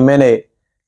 MNA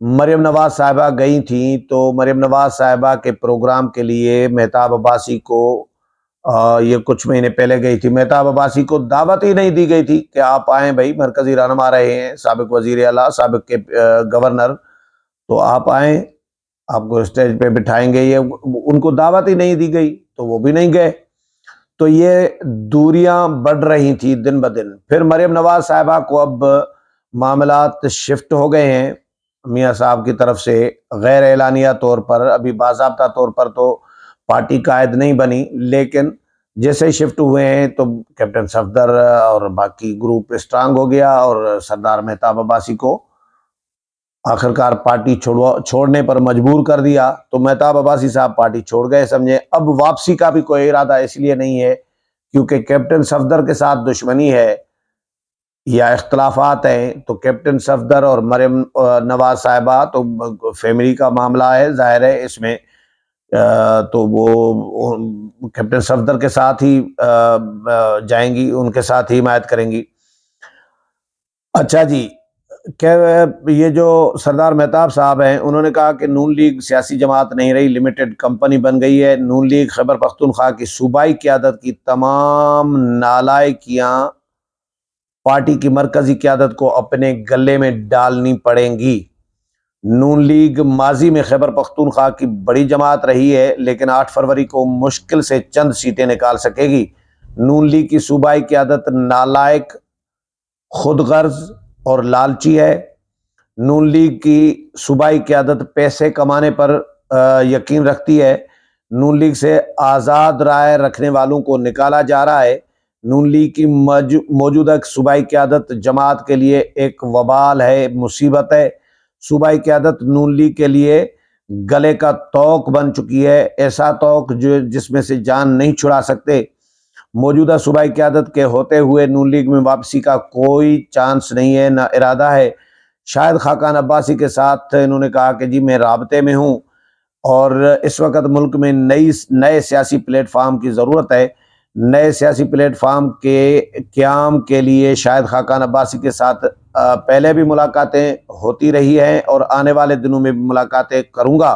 Maryam Nawaz صاحبہ گئی تھیں تو مریم نواز صاحبہ کے پروگرام کے لیے مہتاب عباسی کو یہ کچھ مہینے پہلے گئی تھی، مہتاب عباسی کو دعوت ہی نہیں دی گئی تھی کہ آپ آئیں بھائی، مرکزی رہنما رہے ہیں، سابق وزیر اعلیٰ، سابق کے گورنر، تو آپ آئیں، آپ کو اسٹیج پہ بٹھائیں گے، یہ ان کو دعوت ہی نہیں دی گئی تو وہ بھی نہیں گئے۔ تو یہ دوریاں بڑھ رہی تھی دن بدن۔ پھر مریم نواز صاحبہ کو اب معاملات شفٹ ہو گئے ہیں میاں صاحب کی طرف سے، غیر اعلانیہ طور پر، ابھی باضابطہ طور پر تو پارٹی قائد نہیں بنی، لیکن جیسے شفٹ ہوئے ہیں تو کیپٹن صفدر اور باقی گروپ اسٹرانگ ہو گیا، اور سردار مہتاب عباسی کو آخرکار پارٹی چھوڑنے پر مجبور کر دیا۔ تو مہتاب عباسی صاحب پارٹی چھوڑ گئے سمجھے۔ اب واپسی کا بھی کوئی ارادہ اس لیے نہیں ہے کیونکہ کیپٹن صفدر کے ساتھ دشمنی ہے یا اختلافات ہیں، تو کیپٹن صفدر اور مریم نواز صاحبہ تو فیملی کا معاملہ ہے، ظاہر ہے اس میں، تو وہ کیپٹن صفدر کے ساتھ ہی جائیں گی، ان کے ساتھ ہی حمایت کریں گی۔ اچھا جی، کہ یہ جو سردار مہتاب صاحب ہیں، انہوں نے کہا کہ نون لیگ سیاسی جماعت نہیں رہی، لمیٹڈ کمپنی بن گئی ہے۔ نون لیگ خیبر پختونخوا کی صوبائی قیادت کی تمام نالائکیاں پارٹی کی مرکزی قیادت کو اپنے گلے میں ڈالنی پڑیں گی۔ نون لیگ ماضی میں خیبر پختونخوا کی بڑی جماعت رہی ہے، لیکن 8 فروری کو مشکل سے چند سیٹیں نکال سکے گی۔ نون لیگ کی صوبائی قیادت نالائق، خود غرض اور لالچی ہے۔ نون لیگ کی صوبائی قیادت پیسے کمانے پر یقین رکھتی ہے۔ نون لیگ سے آزاد رائے رکھنے والوں کو نکالا جا رہا ہے۔ نون لیگ کی موجودہ صوبائی قیادت جماعت کے لیے ایک وبال ہے، مصیبت ہے۔ صوبائی قیادت نون لیگ کے لیے گلے کا توق بن چکی ہے، ایسا توق جس میں سے جان نہیں چھڑا سکتے۔ موجودہ صوبائی قیادت کے ہوتے ہوئے نون لیگ میں واپسی کا کوئی چانس نہیں ہے، نہ ارادہ ہے۔ شاہد خاقان عباسی کے ساتھ انہوں نے کہا کہ جی میں رابطے میں ہوں، اور اس وقت ملک میں نئے سیاسی پلیٹ فارم کی ضرورت ہے۔ نئے سیاسی پلیٹ فارم کے قیام کے لیے شاہد خاقان عباسی کے ساتھ پہلے بھی ملاقاتیں ہوتی رہی ہیں اور آنے والے دنوں میں بھی ملاقاتیں کروں گا۔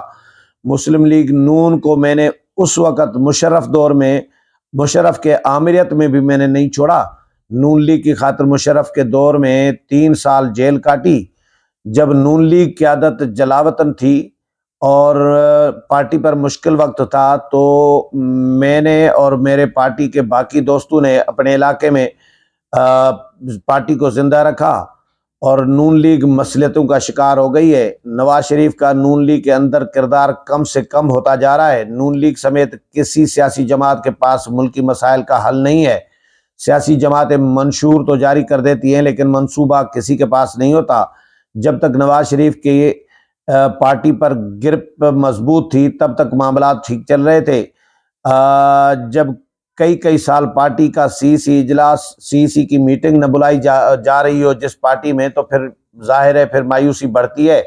مسلم لیگ نون کو میں نے اس وقت مشرف دور میں، مشرف کے آمریت میں بھی میں نے نہیں چھوڑا۔ نون لیگ کی خاطر مشرف کے دور میں 3 سال جیل کاٹی، جب نون لیگ قیادت جلاوطن تھی اور پارٹی پر مشکل وقت تھا، تو میں نے اور میرے پارٹی کے باقی دوستوں نے اپنے علاقے میں پارٹی کو زندہ رکھا، اور نون لیگ مصلیتوں کا شکار ہو گئی ہے۔ نواز شریف کا نون لیگ کے اندر کردار کم سے کم ہوتا جا رہا ہے۔ نون لیگ سمیت کسی سیاسی جماعت کے پاس ملکی مسائل کا حل نہیں ہے۔ سیاسی جماعتیں منشور تو جاری کر دیتی ہیں، لیکن منصوبہ کسی کے پاس نہیں ہوتا۔ جب تک نواز شریف کی پارٹی پر گرپ مضبوط تھی تب تک معاملات ٹھیک چل رہے تھے۔ جب کئی سال پارٹی کا سی اجلاس، سی کی میٹنگ نہ بلائی جا رہی ہو جس پارٹی میں، تو پھر ظاہر ہے پھر مایوسی بڑھتی ہے۔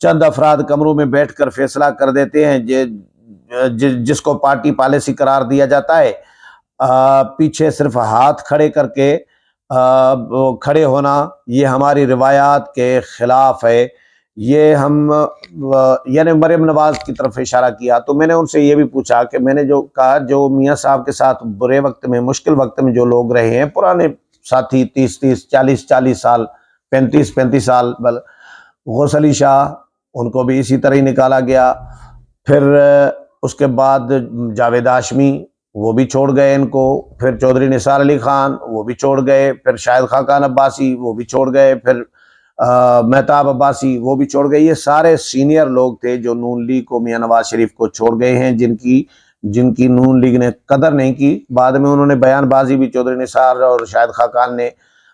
چند افراد کمروں میں بیٹھ کر فیصلہ کر دیتے ہیں جس کو پارٹی پالیسی قرار دیا جاتا ہے۔ پیچھے صرف ہاتھ کھڑے کر کے کھڑے ہونا، یہ ہماری روایات کے خلاف ہے۔ یہ ہم یعنی مریم نواز کی طرف اشارہ کیا، تو میں نے ان سے یہ بھی پوچھا کہ میں نے جو کہا، جو میاں صاحب کے ساتھ برے وقت میں، مشکل وقت میں جو لوگ رہے ہیں، پرانے ساتھی 30 40 سال، 35 سال، غوث علی شاہ، ان کو بھی اسی طرح ہی نکالا گیا۔ پھر اس کے بعد جاوید ہاشمی، وہ بھی چھوڑ گئے ان کو۔ پھر چودھری نثار علی خان، وہ بھی چھوڑ گئے۔ پھر شاہد خاقان عباسی، وہ بھی چھوڑ گئے۔ پھر مہتاب عباسی، وہ بھی چھوڑ گئے۔ یہ سارے سینئر لوگ تھے جو نون لیگ کو، میاں نواز شریف کو چھوڑ گئے ہیں، جن کی نون لیگ نے قدر نہیں کی۔ بعد میں انہوں نے بیان بازی بھی، چودھری نثار اور شاہد خاقان نے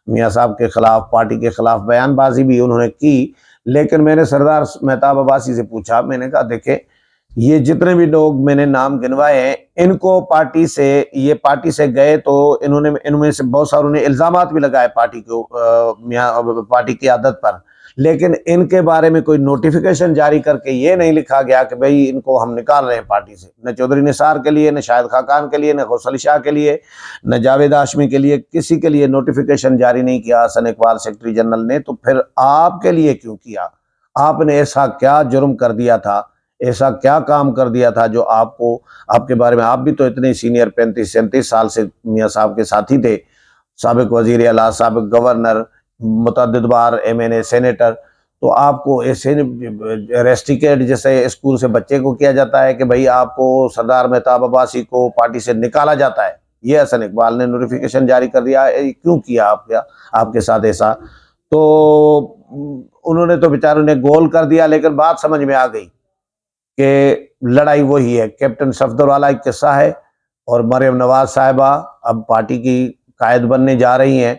میاں صاحب کے خلاف، پارٹی کے خلاف بیان بازی بھی انہوں نے کی۔ لیکن میں نے سردار مہتاب عباسی سے پوچھا، میں نے کہا دیکھیں، یہ جتنے بھی لوگ میں نے نام گنوائے ہیں، ان کو پارٹی سے گئے تو ان میں سے بہت ساروں نے الزامات بھی لگائے پارٹی کی عادت پر، لیکن ان کے بارے میں کوئی نوٹیفیکیشن جاری کر کے یہ نہیں لکھا گیا کہ بھئی ان کو ہم نکال رہے ہیں پارٹی سے۔ نہ چودھری نثار کے لیے، نہ شاہد خاقان کے لیے، نہ غوث علی شاہ کے لیے، نہ جاوید ہاشمی کے لیے، کسی کے لیے نوٹیفیکیشن جاری نہیں کیا حسن اقبال سیکرٹری جنرل نے۔ تو پھر آپ کے لیے کیوں کیا؟ آپ نے ایسا کیا جرم کر دیا تھا، ایسا کیا کام کر دیا تھا جو آپ کو، آپ کے بارے میں، آپ بھی تو اتنے سینئر 35-37 سال سے میاں صاحب کے ساتھی تھے، سابق وزیر اعلیٰ، سابق گورنر، متعدد بار MNA، سینیٹر، تو آپ کو ایسے ریسٹیکیٹ جیسے اسکول سے بچے کو کیا جاتا ہے کہ بھئی آپ کو سردار مہتاب عباسی کو پارٹی سے نکالا جاتا ہے، یہ حسن اقبال نے نوٹیفیکیشن جاری کر دیا ہے، کیوں کیا آپ کے ساتھ ایسا؟ تو انہوں نے تو بیچاروں نے گول کر دیا، لیکن بات سمجھ میں آ گئی کہ لڑائی وہی ہے۔ کیپٹن صفدر والا ایک قصہ ہے، اور مریم نواز صاحبہ اب پارٹی کی قائد بننے جا رہی ہیں،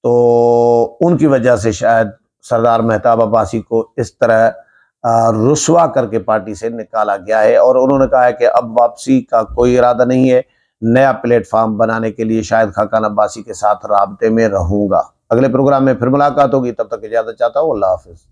تو ان کی وجہ سے شاید سردار مہتاب عباسی کو اس طرح رسوا کر کے پارٹی سے نکالا گیا ہے، اور انہوں نے کہا ہے کہ اب واپسی کا کوئی ارادہ نہیں ہے، نیا پلیٹ فارم بنانے کے لیے شاہد خاقان عباسی کے ساتھ رابطے میں رہوں گا۔ اگلے پروگرام میں پھر ملاقات ہوگی، تب تک اجازت چاہتا ہوں، اللہ حافظ۔